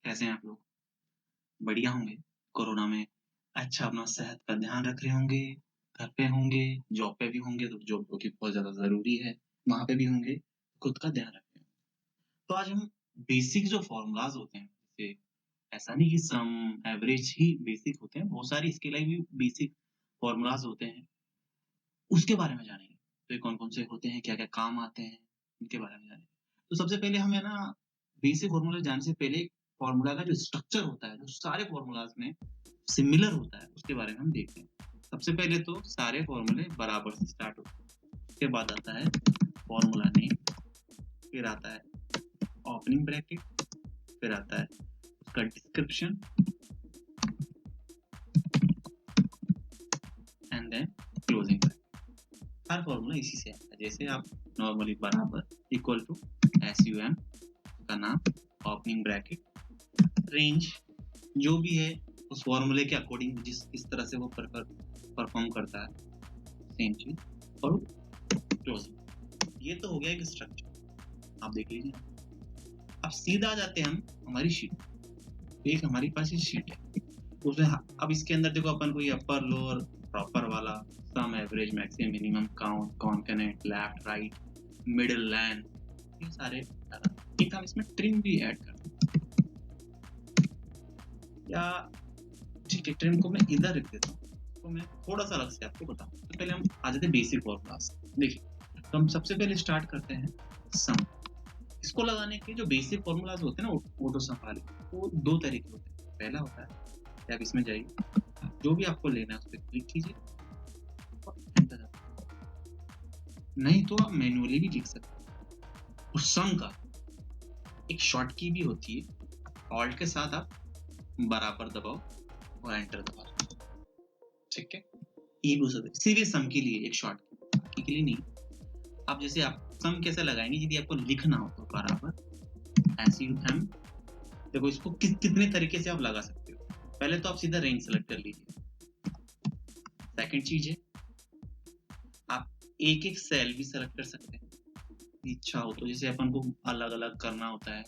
कैसे हैं आप लोग? बढ़िया होंगे। कोरोना में अच्छा अपना सेहत का ध्यान रख रहे होंगे, घर पे होंगे, जॉब पे भी होंगे तो जॉब क्योंकि बहुत ज़्यादा ज़रूरी है, वहाँ पे भी होंगे, खुद का ध्यान रखें। तो आज हम बेसिक जो फ़ॉर्मूलाज़ होते हैं, जैसे ऐसा नहीं कि सम, एवरेज ही बेसिक होते हैं, बहुत सारी इसके अलावा भी बेसिक फ़ॉर्मूलाज़ होते हैं, उसके बारे में जानेंगे। तो ये कौन-कौन से होते हैं, क्या-क्या काम आते हैं, इनके बारे में जानेंगे। तो सबसे पहले हमें ना बेसिक फ़ॉर्मूला जानने से पहले फ़ॉर्मूला का जो स्ट्रक्चर होता है, जो सारे फ़ॉर्मूलाज़ में सिमिलर होता है, उसके बारे में हम देखते हैं। सबसे पहले तो सारे फ़ॉर्मूले बराबर से स्टार्ट होते हैं। उसके बाद आता है फ़ॉर्मूला नेम, फिर आता है ओपनिंग ब्रैकेट, फिर आता है उसका description and then closing bracket. हर फ़ॉर्मूला इसी से आता है। जैसे आप नॉर्मली बराबर इक्वल टू SUM का नाम, ओपनिंग ब्रैकेट, रेंज जो भी है उस फ़ॉर्मूले के अकॉर्डिंग किस तरह से वो परफ़ॉर्म करता है, सेम चीज़ और क्लोजिंग। ये तो हो गया एक स्ट्रक्चर, आप देख लीजिए। अब सीधा आ जाते हैं हम हमारी शीट। एक हमारे पास ये शीट है, उसमें अब इसके अंदर देखो अपन को ये अपर, लोअर, प्रॉपर वाला, sum, average, maximum, minimum, count, concatenate, left, right, middle, line, ये सारे एक हम इसमें ट्रिम भी ऐड कर दें या ठीक है, ट्रिम को मैं इधर रख देता हूँ, तो मैं थोड़ा-सा अलग से आपको बताऊँ। तो पहले हम आ जाते हैं बेसिक फॉर्मूलाज़। देखिए, तो हम सबसे पहले स्टार्ट करते हैं सम। इसको लगाने के जो बेसिक फॉर्मूलाज़ होते हैं ना ऑटो सम वाले, वो 2 तरह के होते हैं। पहला होता है कि आप इसमें जाइए, जो भी आपको लेना है उस पे क्लिक कीजिए और एंटर दबाइए। नहीं तो आप मैन्युअली भी लिख सकते हैं। उस सम का एक शॉर्ट की भी होती है, ऑल्ट के साथ आप बराबर दबाओ और एंटर दबा दो। ठीक है? ये भी हो सकता है। सीधे सम के लिए एक शॉर्ट की, बाकी के लिए नहीं। अब जैसे आप सम कैसे लगाएंगे, यदि आपको लिखना हो तो बराबर SUM। देखो इसको कितने तरीके से आप लगा सकते हो। पहले तो आप सीधा रेंज सेलेक्ट कर लीजिए। सेकंड चीज है, आप एक-एक सेल भी सेलेक्ट कर सकते हैं। इच्छा हो तो, जैसे अपन को अलग-अलग करना होता है,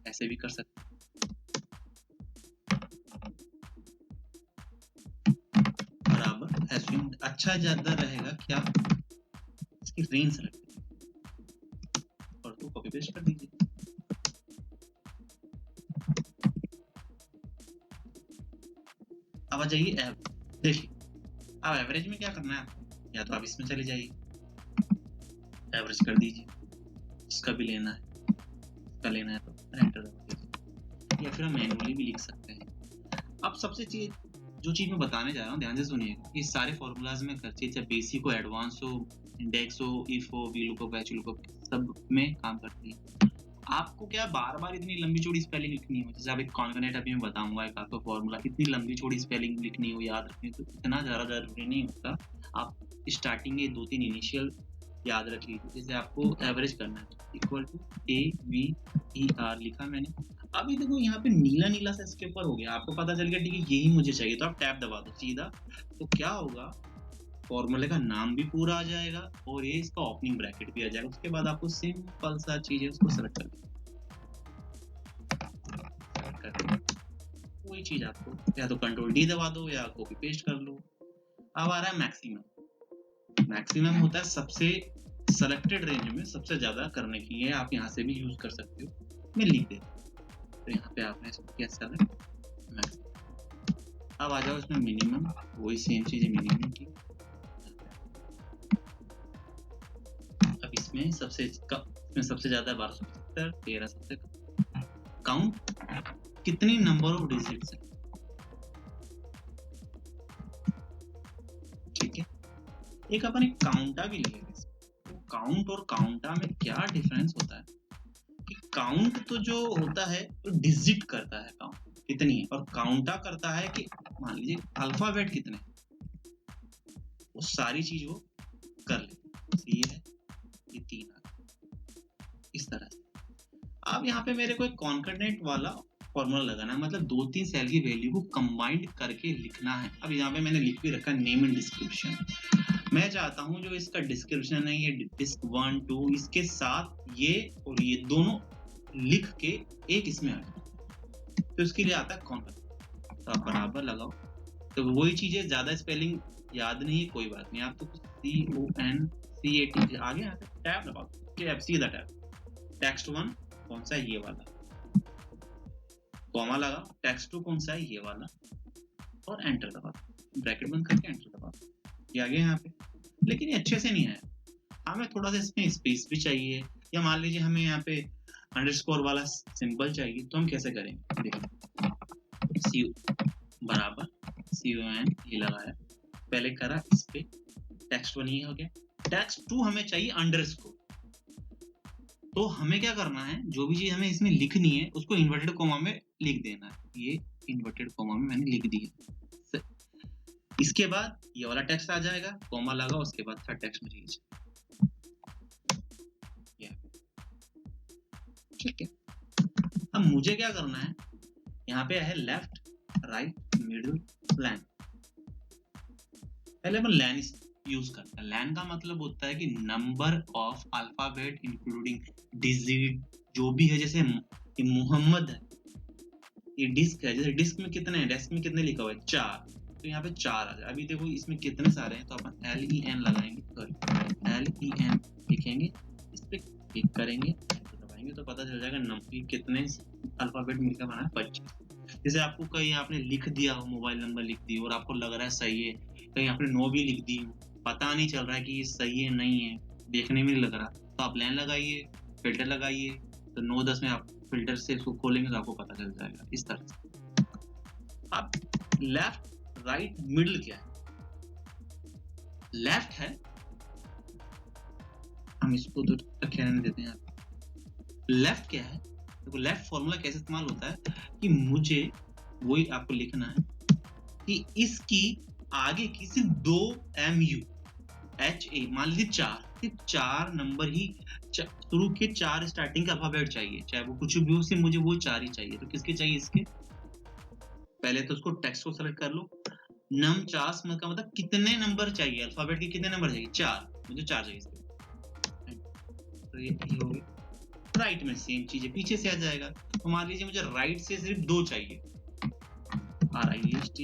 ऐसे भी कर सकते हैं। बराबर SUM अच्छा ज़्यादा रहेगा कि आप इसकी रेंज सेलेक्ट कीजिए और उसको कॉपी पेस्ट कर दीजिए। अब आ जाइए देखिए, अब एवरेज में क्या करना है आपको, या तो आप इसमें चले जाइए, एवरेज कर दीजिए, जिसका भी लेना है, इसका लेना है तो एंटर दबा दीजिए, या फिर हम मैन्युअली भी लिख सकते हैं। अब सबसे जो चीज़ मैं बताने जा रहा हूँ ध्यान से सुनिएगा, ये सारे फॉर्मूलाज में कर चाहिए, चाहे बेसिक हो, एडवांस हो, इंडेक्स हो, इफ हो, वी लुकअप, एच लुकअप, सब में काम करती है। आपको क्या बार-बार इतनी लंबी चौड़ी स्पेलिंग लिखनी हो, जैसे अब एक कॉन्कैटनेट अभी मैं बताऊँगा एक आपको फॉर्मूला, इतनी लंबी चौड़ी स्पेलिंग लिखनी हो, याद रखनी हो, तो इतना ज़्यादा ज़रूरी नहीं होता। आप स्टार्टिंग के 2-3 इनिशियल याद रख लीजिए। जैसे आपको एवरेज करना है, इक्वल टू AVER लिखा मैंने। अभी देखो यहाँ पे नीला-नीला सा इसके ऊपर हो गया, आपको पता चल गया ठीक है यही मुझे चाहिए, तो आप टैब दबा दो सीधा। तो क्या होगा, फॉर्मूले का नाम भी पूरा आ जाएगा और ये इसका ओपनिंग ब्रैकेट भी आ जाएगा। उसके बाद आपको सिंपल सा चीज़ है उसको सेलेक्ट कर देना। कोई चीज़ आपको या तो कंट्रोल D दबा दो या कॉपी पेस्ट कर लो। अब आ रहा है मैक्सिमम। मैक्सिमम होता है सबसे सेलेक्टेड रेंज में सबसे ज़्यादा करने की है, आप यहाँ से भी यूज़ कर सकते हो। मैं लिख देता हूँ। तो यहाँ पे आपने इसको किया सेलेक्ट मैक्सिमम। अब आ जाओ इसमें मिनिमम, वही सेम चीज़ है मिनिमम की। अब इसमें सबसे ज़्यादा 1275, 13 सबसे कम। काउंट कितनी नंबर ऑफ डिजिट्स है, ठीक है। एक अपन एक काउंटा भी ले लेंगे। तो काउंट और काउंटा में क्या डिफरेंस होता है कि काउंट तो जो होता है तो डिजिट करता है, काउंट कितनी है, और काउंटा करता है कि मान लीजिए अल्फाबेट कितने हैं, वो सारी चीज वो कर ले। ये है, ये 3 आ गए, इस तरह से। अब यहाँ पे मेरे को एक कॉन्कैटनेट वाला फॉर्मूला लगाना है, मतलब 2-3 सेल की वैल्यू को कंबाइंड करके लिखना है। अब यहाँ पे मैंने लिख भी रखा है नेम एंड डिस्क्रिप्शन। मैं चाहता हूँ जो इसका डिस्क्रिप्शन है, ये डिस्क 1, 2 इसके साथ ये और ये दोनों लिख के एक इसमें आ जाए। तो इसके लिए आता है कॉर्नर, तो आप बराबर लगाओ। तो वही चीजें, ज्यादा स्पेलिंग याद नहीं है कोई बात नहीं, आप तो CONCAT आगे यहाँ पे टैब दबाओ, टैब सीधा टैब। टेक्स्ट 1 कौन सा है, ये वाला, कॉमा लगाओ। टेक्स्ट 2 कौन सा है, ये वाला, और एंटर दबाओ, ब्रैकेट बंद करके एंटर दबाओ, ये आ गया यहाँ पे। लेकिन ये अच्छे से नहीं आया, हमें थोड़ा सा इसमें स्पेस भी चाहिए, या मान लीजिए हमें यहाँ पे अंडरस्कोर वाला सिंबल चाहिए, तो हम कैसे करेंगे, देखिए बराबर CON ये लगाया, पहले करा इस पे, टेक्स्ट 1 ये हो गया, टेक्स्ट 2 हमें चाहिए अंडरस्कोर। तो हमें क्या करना है, जो भी चीज हमें इसमें लिखनी है उसको इन्वर्टेड कॉमा में लिख देना है, ये इन्वर्टेड कॉमा में मैंने लिख दिया। इसके बाद ये वाला टेक्स्ट आ जाएगा, कॉमा लगा, उसके बाद थर्ड टेक्स्ट में चीज, ठीक है। अब मुझे क्या करना है, यहाँ पे है लेफ्ट राइट मिडिल लैन, पहले अपन लैन यूज करते हैं। लैन का मतलब होता है कि number of alphabet including digit, जो भी है, जैसे ये मोहम्मद है, ये डिस्क है, जैसे डिस्क में कितने हैं, डेस्क में कितने लिखा हुआ है 4, तो यहाँ पे 4 आ जाए। अभी देखो इसमें कितने सारे हैं, तो अपन LEN लगाएंगे, सॉरी LEN लिखेंगे, इस पे क्लिक करेंगे, दबाएंगे तो पता चल जाएगा नंबर कितने अल्फाबेट मिलकर बना है 25। जैसे आपको कहीं आपने लिख दिया हो, मोबाइल नंबर लिख दिया और आपको लग रहा है सही है, कहीं आपने 9 भी लिख दी हो, पता नहीं चल रहा है कि ये सही है नहीं है, देखने में नहीं लग रहा, तो आप लाइन लगाइए, फिल्टर लगाइए, तो 9-10 में आप फिल्टर से इसको खोलेंगे तो आपको पता चल जाएगा इस तरह से। अब लेफ्ट राइट मिडिल क्या है, लेफ्ट है, हम इसको तो रखे रहने देते हैं। लेफ्ट क्या है, देखो लेफ्ट फॉर्मूला कैसे इस्तेमाल होता है कि मुझे वही आपको लिखना है कि इसकी आगे की सिर्फ 2 MU HA, मान लीजिए 4, सिर्फ 4 नंबर ही, शुरू के 4 स्टार्टिंग का अल्फाबेट चाहिए, चाहे वो कुछ भी हो, सिर्फ मुझे वो 4 ही चाहिए। तो किसके चाहिए, इसके। पहले तो उसको टेक्स्ट को सेलेक्ट कर लो, नम 4 का मतलब कितने नंबर चाहिए, अल्फाबेट के कितने नंबर चाहिए, 4, मुझे 4 चाहिए इसके, तो ये हो गया। राइट में सेम चीज है, पीछे से आ जाएगा, तो मान लीजिए मुझे राइट से सिर्फ 2 चाहिए, RIST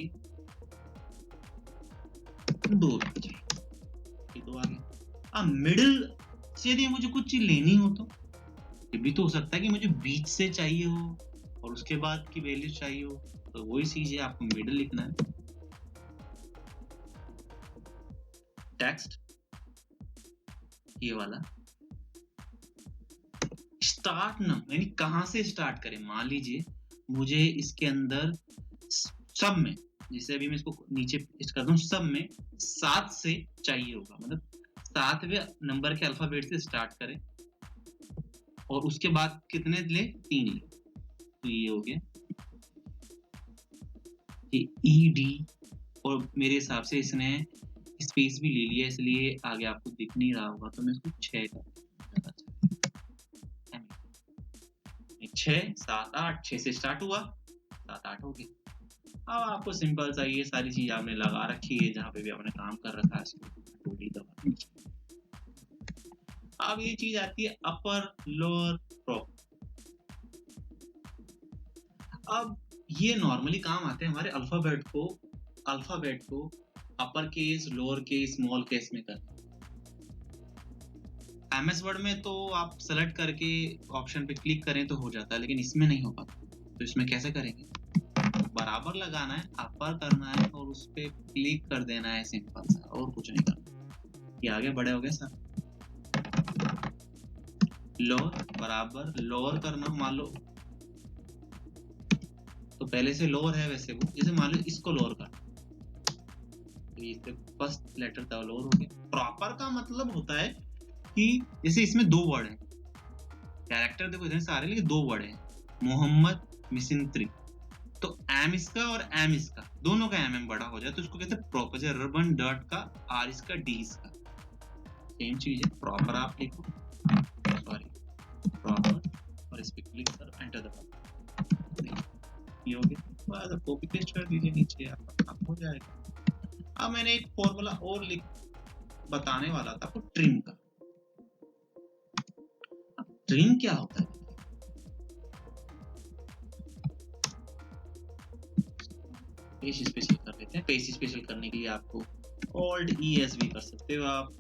2 चाहिए, ये 2 आ गया। अब मिडिल से यदि मुझे कुछ चीज लेनी हो, तो ये भी तो हो सकता है कि मुझे बीच से चाहिए हो और उसके बाद की वैल्यू चाहिए हो, तो वही चीज है, आपको मिडिल लिखना है। टेक्स्ट ये वाला, स्टार्ट नम यानी कहां से स्टार्ट करें, मान लीजिए मुझे इसके अंदर सब में, जैसे अभी मैं इसको नीचे पेस्ट कर दूं, सब में 7 से चाहिए होगा, मतलब 7वें नंबर के अल्फाबेट से स्टार्ट करें और उसके बाद कितने ले, 3 ले, तो ये हो गया ये ED, और मेरे हिसाब से इसने स्पेस भी ले लिया, इसलिए आगे आपको दिख नहीं रहा होगा, तो मैं इसको 6 का 6 7 8, 6 से स्टार्ट हुआ, 7 8 हो गया। अब आपको सिंपल सा ये सारी चीज आपने लगा रखी है, जहाँ पे भी आपने काम कर रखा है, इसको दबा। अब ये चीज आती है अपर लोअर प्रॉपर। अब ये नॉर्मली काम आते हैं हमारे अल्फाबेट को upper case, lower case, small case में करना। MS वर्ड में तो आप सेलेक्ट करके ऑप्शन पे क्लिक करें तो हो जाता है, लेकिन इसमें नहीं हो पाता, तो इसमें कैसे करेंगे, बराबर लगाना है, अपर करना है और उस पे क्लिक कर देना है, सिंपल सा, और कुछ नहीं करना। ये आगे बड़े हो गए सर। लोअर बराबर लोअर करना, मान लो तो पहले से लोअर है वैसे वो, जैसे मान लो इसको लोअर करना, तो ये फर्स्ट लेटर का लोअर हो गया। प्रॉपर का मतलब होता है कि जैसे इसमें 2 वर्ड हैं, कैरेक्टर देखो इतने सारे, लेकिन 2 वर्ड हैं, मोहम्मद मिसिंग 3, तो एम इसका और एम इसका दोनों का एम बड़ा हो जाए, तो उसको कहते हैं प्रॉपर। जैसे रबन डॉट का आर इसका डी इसका सेम चीज है, प्रॉपर आप लिखो, सॉरी प्रॉपर, और इस पे क्लिक करो, एंटर दबाओ, ये हो गया। बस कॉपी पेस्ट कर दीजिए नीचे, आप हो जाएगा। अब मैंने एक फॉर्मूला और बताने वाला था आपको, ट्रिम का। ट्रिम क्या होता है, पेज स्पेशल कर लेते हैं। पेज स्पेशल करने के लिए आपको ऑल्ट ES भी कर सकते हो आप,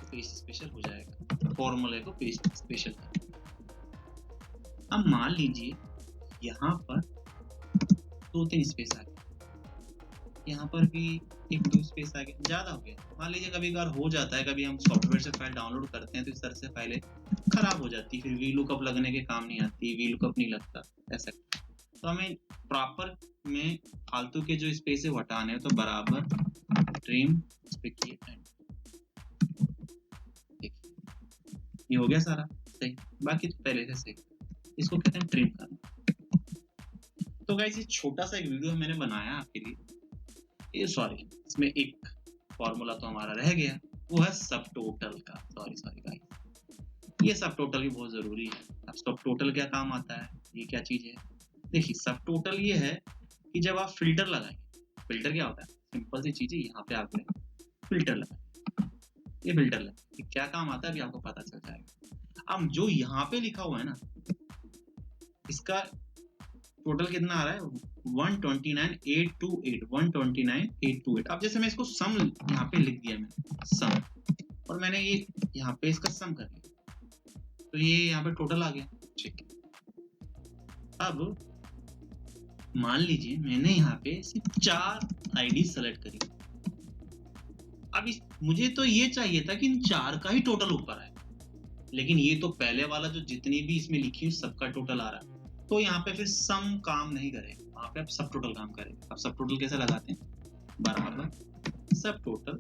पेज स्पेशल हो जाएगा। फॉर्मूले को पेज स्पेशल कर। अब मान लीजिए यहाँ पर 2-3 स्पेस आ गए, यहाँ पर भी 1-2 स्पेस आ गए, ज्यादा हो गया। मान लीजिए कभी कभार हो जाता है, कभी हम सॉफ्टवेयर से फाइल डाउनलोड करते हैं तो इस तरह से फाइलें खराब हो जाती है, फिर VLOOKUP लगने के काम नहीं आती, VLOOKUP नहीं लगता ऐसा। तो हमें प्रॉपर में फालतू के जो स्पेस है वो हटाने हैं, तो बराबर ट्रिम इस पे किए एंड ये हो गया सारा सही। बाकी तो पहले से सही, इसको कहते हैं ट्रिम करना। तो गाइस ये छोटा सा एक वीडियो मैंने बनाया आपके लिए, ये सॉरी इसमें एक फॉर्मूला तो हमारा रह गया, वो है सब टोटल का। सॉरी गाइस, ये सब टोटल भी बहुत जरूरी है। अब सब टोटल क्या काम आता है, ये क्या चीज है? देखिए सब टोटल ये है कि जब आप फिल्टर लगाएंगे, फिल्टर क्या होता है, सिंपल सी चीज है, यहाँ पे आपने फिल्टर लगाया, ये फिल्टर लगा, ये क्या काम आता है अभी आपको पता चल जाएगा। अब जो यहाँ पे लिखा हुआ है ना, इसका टोटल कितना आ रहा है, 129,828, 129,828। अब जैसे मैं इसको सम यहाँ पे लिख दिया मैंने सम, और मैंने ये यहाँ पे इसका सम कर लिया, तो ये यहाँ पे टोटल आ गया। ठीक है, अब मान लीजिए मैंने यहाँ पे सिर्फ 4 आईडी सेलेक्ट करी। अब मुझे तो ये चाहिए था कि इन 4 का ही टोटल ऊपर आए, लेकिन ये तो पहले वाला जो जितनी भी इसमें लिखी हुई सबका टोटल आ रहा है, तो यहाँ पे फिर सम काम नहीं करेगा, वहां पे आप सब टोटल काम करेगा। अब सब टोटल कैसे लगाते हैं, बराबर सब टोटल,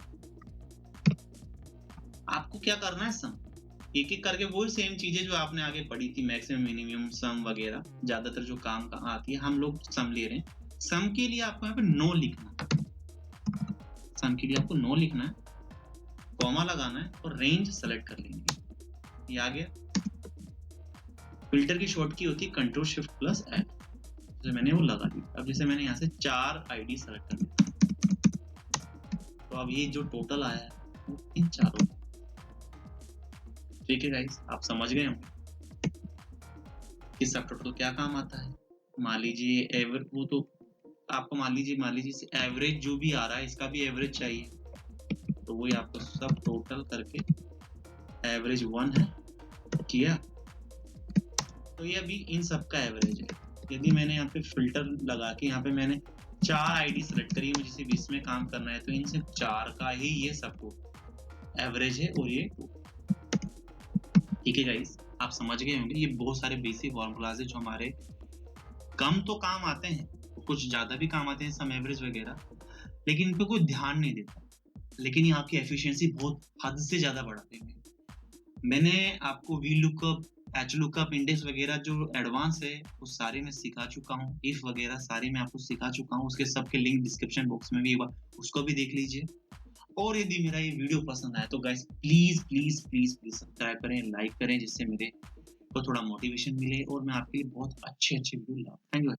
आपको क्या करना है सम, एक एक करके वही सेम चीजें जो आपने आगे पढ़ी थी, मैक्सिमम मिनिमम सम वगैरह, ज्यादातर जो काम का आती है हम लोग सम ले रहे हैं। सम के लिए आपको यहाँ पे नो लिखना है, सम के लिए आपको नो लिखना है, कॉमा लगाना है और रेंज सेलेक्ट कर लेंगे, ये आ गया। फिल्टर की शॉर्ट की होती है Ctrl+Shift+F, जैसे मैंने वो लगा दी। अब जैसे मैंने यहाँ से 4 आईडी सेलेक्ट कर लिया, तो अब ये जो टोटल आया है वो इन चारों। ठीक है गाइस, आप समझ गए होंगे कि सब टोटल क्या काम आता है। मान लीजिए एवरेज, वो तो आपको मान लीजिए एवरेज जो भी आ रहा है इसका भी एवरेज चाहिए, तो वही आपको सब टोटल करके एवरेज 1 है किया, तो ये अभी इन सब का एवरेज है। यदि मैंने यहाँ पे फिल्टर लगा के यहाँ पे मैंने 4 आईडी सेलेक्ट करी, मुझे सिर्फ इसमें काम करना है, तो इन सिर्फ 4 का ही ये सब एवरेज है, और ये ठीक है गाइस, आप समझ गए होंगे। ये बहुत सारे बेसिक फॉर्मूलाज है जो हमारे कम तो काम आते हैं, कुछ ज्यादा भी काम आते हैं, सम एवरेज वगैरह, लेकिन इन पे कोई ध्यान नहीं देता, लेकिन ये आपकी एफिशिएंसी बहुत हद से ज्यादा बढ़ा देंगे। मैंने आपको VLOOKUP, HLOOKUP, इंडेक्स वगैरह जो एडवांस है वो सारे मैं सिखा चुका हूँ, इफ वगैरह सारी मैं आपको सिखा चुका हूँ, उसके सबके लिंक डिस्क्रिप्शन बॉक्स में भी, एक बार उसको भी देख लीजिए। और यदि मेरा ये वीडियो पसंद आए तो guys please please please please subscribe करें, लाइक करें, जिससे मेरे को थोड़ा मोटिवेशन मिले और मैं आपके लिए बहुत अच्छे वीडियो लाऊं। Thank you.